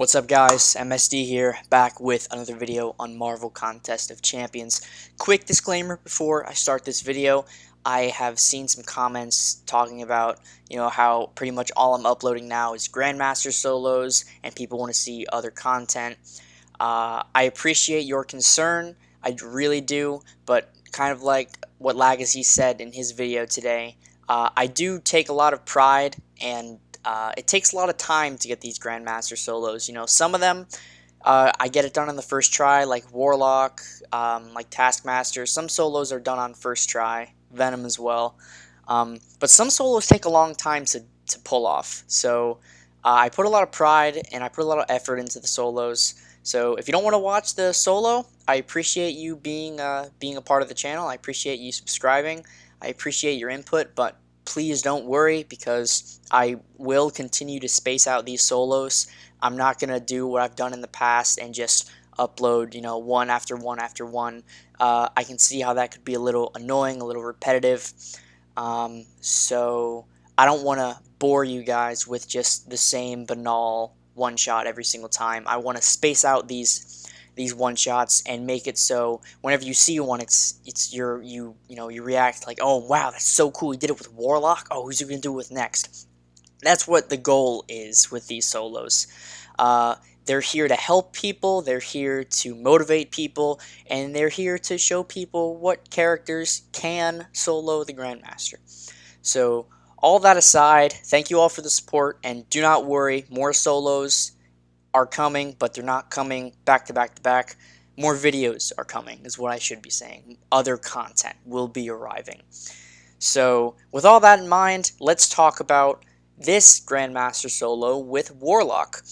What's up guys, MSD here, back with another video on Marvel Contest of Champions. Quick disclaimer before I start this video, I have seen some comments talking about, how pretty much all I'm uploading now is Grandmaster Solos, and people want to see other content. I appreciate your concern, I really do, but kind of like what Legacy said in his video today, I do take a lot of pride and it takes a lot of time to get these Grandmaster Solos. Some of them, I get it done on the first try, like Warlock, like Taskmaster. Some solos are done on first try, Venom as well. But some solos take a long time to pull off. So I put a lot of pride and I put a lot of effort into the solos. So if you don't want to watch the solo, I appreciate you being a part of the channel. I appreciate you subscribing. I appreciate your input, but please don't worry, because I will continue to space out these solos. I'm not going to do what I've done in the past and just upload, one after one after one. I can see how that could be a little annoying, a little repetitive. So I don't want to bore you guys with just the same banal one shot every single time. I want to space out these one shots and make it so whenever you see one, you react like, oh wow, that's so cool, he did it with Warlock, oh, who's he gonna do it with next? That's what the goal is with these solos. They're here to help people, they're here to motivate people, and they're here to show people what characters can solo the Grandmaster. So all that aside, thank you all for the support, and do not worry, more solos are coming, but they're not coming back to back to back. More videos are coming, is what I should be saying. Other content will be arriving. So with all that in mind, let's talk about this Grandmaster Solo with Warlock.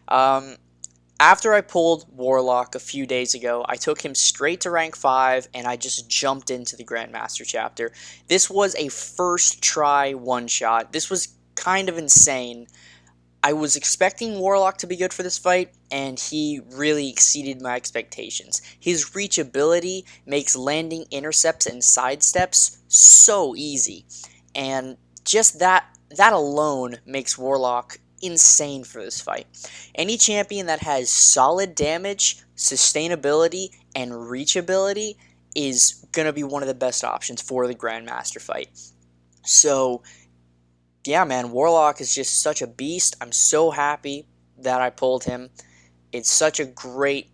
After I pulled Warlock a few days ago, I took him straight to rank 5 and I just jumped into the Grandmaster chapter. This was a first try one shot. This was kind of insane. I was expecting Warlock to be good for this fight, and he really exceeded my expectations. His reachability makes landing intercepts and sidesteps so easy, and just that alone makes Warlock insane for this fight. Any champion that has solid damage, sustainability, and reachability is going to be one of the best options for the Grandmaster fight. So yeah, man, Warlock is just such a beast. I'm so happy that I pulled him. It's such a great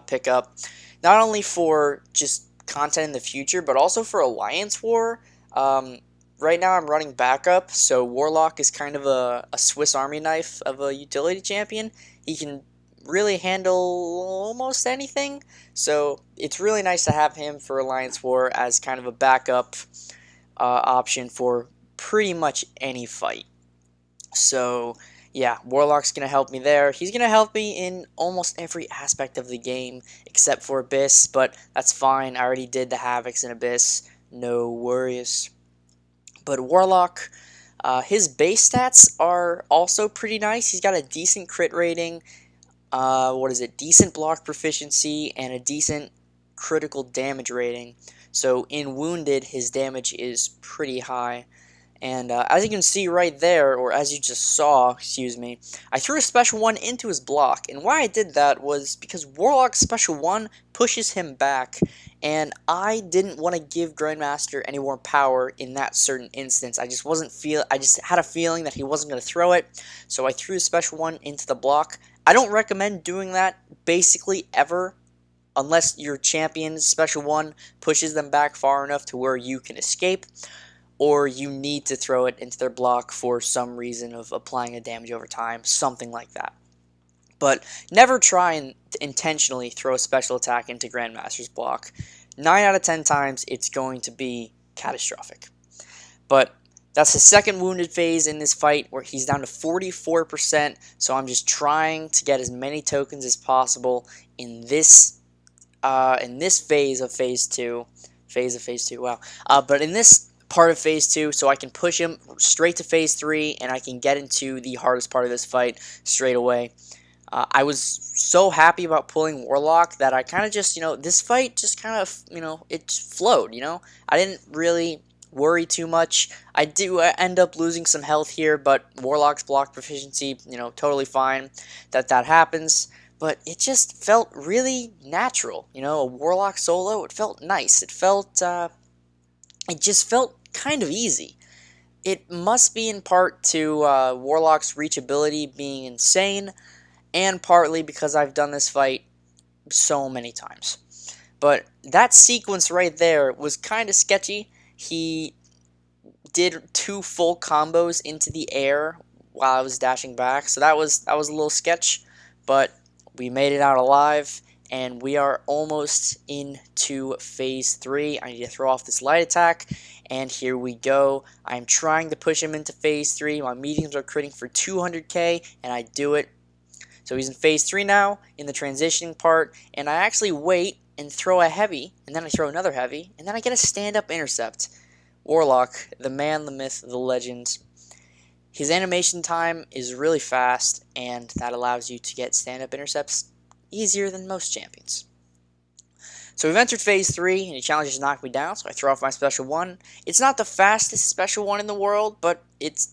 pickup, not only for just content in the future, but also for Alliance War. Right now I'm running backup, so Warlock is kind of a Swiss Army knife of a utility champion. He can really handle almost anything, so it's really nice to have him for Alliance War as kind of a backup option for pretty much any fight. So yeah, Warlock's gonna help me there. He's gonna help me in almost every aspect of the game except for Abyss, but that's fine. I already did the Havocs in Abyss, no worries. But Warlock, his base stats are also pretty nice. He's got a decent crit rating, decent block proficiency, and a decent critical damage rating. So in Wounded, his damage is pretty high. And as you can see right there, or as you just saw, excuse me, I threw a special 1 into his block. And why I did that was because Warlock's special 1 pushes him back, and I didn't want to give Grandmaster any more power in that certain instance. I just had a feeling that he wasn't going to throw it, so I threw a special 1 into the block. I don't recommend doing that basically ever, unless your champion's special 1 pushes them back far enough to where you can escape, or you need to throw it into their block for some reason of applying a damage over time, something like that. But never try and intentionally throw a special attack into Grandmaster's block. 9 out of 10 times, it's going to be catastrophic. But that's the second wounded phase in this fight, where he's down to 44%, so I'm just trying to get as many tokens as possible in this phase of Phase 2. Wow. But in this part of Phase 2, so I can push him straight to Phase 3, and I can get into the hardest part of this fight straight away. I was so happy about pulling Warlock that I kind of just, this fight just kind of, it flowed, I didn't really worry too much. I do end up losing some health here, but Warlock's block proficiency, totally fine that happens. But it just felt really natural, a Warlock solo. It felt nice. It just felt kind of easy. It must be in part to Warlock's reachability being insane, and partly because I've done this fight so many times. But that sequence right there was kind of sketchy. He did 2 full combos into the air while I was dashing back, so that was a little sketch, but we made it out alive, and we are almost into phase 3. I need to throw off this light attack, and here we go. I'm trying to push him into phase 3. My mediums are critting for 200k, and I do it. So he's in phase 3 now, in the transitioning part, and I actually wait and throw a heavy, and then I throw another heavy, and then I get a stand-up intercept. Warlock, the man, the myth, the legend. His animation time is really fast, and that allows you to get stand-up intercepts easier than most champions. So we've entered phase 3, and he challenges to knock me down, so I throw off my special 1. It's not the fastest special 1 in the world, but it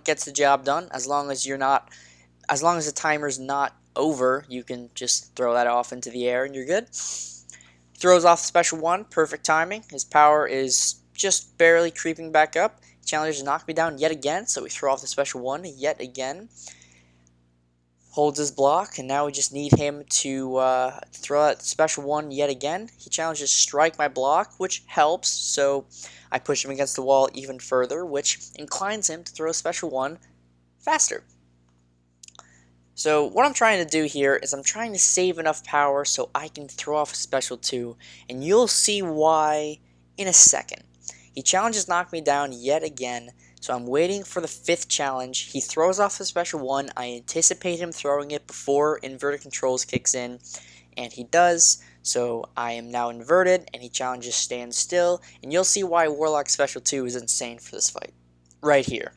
gets the job done. As long as the timer's not over, you can just throw that off into the air and you're good. Throws off the special 1, perfect timing. His power is just barely creeping back up. Challenges to knock me down yet again, so we throw off the special 1 yet again. Holds his block, and now we just need him to throw that special 1 yet again. He challenges to strike my block, which helps, so I push him against the wall even further, which inclines him to throw a special 1 faster. So what I'm trying to do here is I'm trying to save enough power so I can throw off a special 2, and you'll see why in a second. He challenges knock me down yet again, so I'm waiting for the 5th challenge. He throws off the special 1. I anticipate him throwing it before inverted controls kicks in, and he does, so I am now inverted, and he challenges stand still, and you'll see why Warlock's special 2 is insane for this fight. Right here.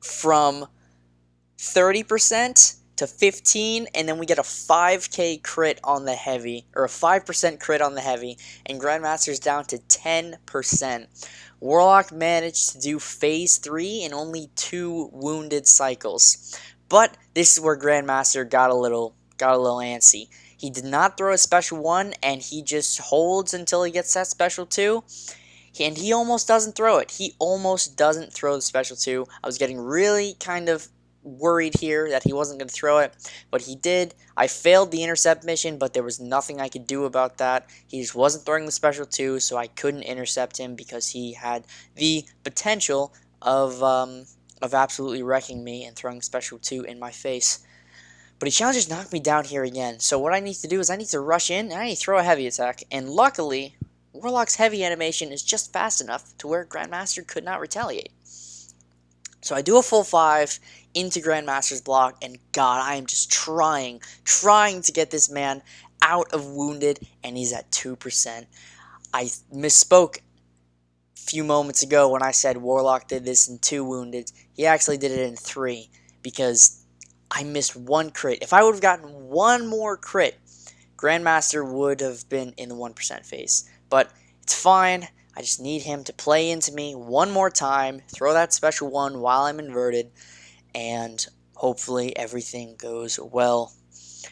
From 30% to 15, and then we get a 5k crit on the heavy, or a 5% crit on the heavy, and Grandmaster's down to 10%. Warlock managed to do phase 3 in only 2 wounded cycles. But this is where Grandmaster got a little antsy. He did not throw a special 1, and he just holds until he gets that special 2. And he almost doesn't throw it. He almost doesn't throw the special 2. I was getting really kind of worried here that he wasn't going to throw it, but he did. I failed the intercept mission, but there was nothing I could do about that. He just wasn't throwing the special 2, so I couldn't intercept him because he had the potential of absolutely wrecking me and throwing special 2 in my face. But he challenges to knock me down here again, so what I need to do is I need to rush in, and I need to throw a heavy attack, and luckily, Warlock's heavy animation is just fast enough to where Grandmaster could not retaliate. So I do a full 5 into Grandmaster's block, and God, I am just trying to get this man out of wounded, and he's at 2%. I misspoke a few moments ago when I said Warlock did this in 2 wounded. He actually did it in 3, because I missed 1 crit. If I would have gotten 1 more crit, Grandmaster would have been in the 1% phase. But it's fine. I just need him to play into me 1 more time, throw that special 1 while I'm inverted, and hopefully everything goes well.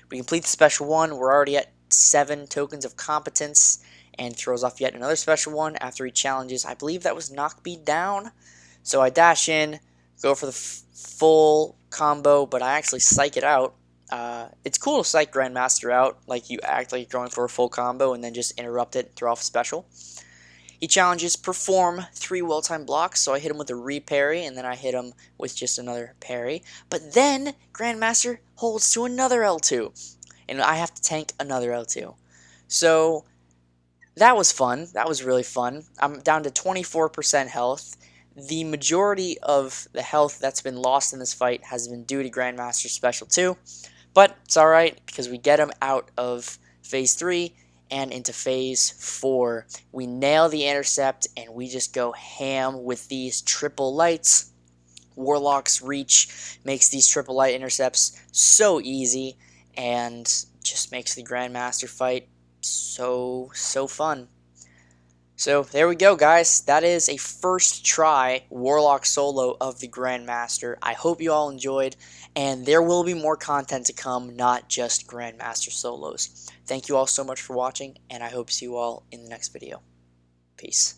We complete the special 1. We're already at 7 tokens of competence, and throws off yet another special 1 after he challenges. I believe that was knock me down. So I dash in, go for the full combo, but I actually psych it out. It's cool to psych Grandmaster out, like you act like you're going for a full combo and then just interrupt it, throw off a special. He challenges perform 3 well-timed blocks, so I hit him with a re-parry, and then I hit him with just another parry. But then Grandmaster holds to another L2, and I have to tank another L2. So that was fun. That was really fun. I'm down to 24% health. The majority of the health that's been lost in this fight has been due to Grandmaster's special 2, but it's alright because we get him out of phase 3 and into phase 4. We nail the intercept, and we just go ham with these triple lights. Warlock's reach makes these triple light intercepts so easy, and just makes the Grandmaster fight so fun. So there we go, guys. That is a first try Warlock solo of the Grandmaster. I hope you all enjoyed, and there will be more content to come, not just Grandmaster solos. Thank you all so much for watching, and I hope to see you all in the next video. Peace.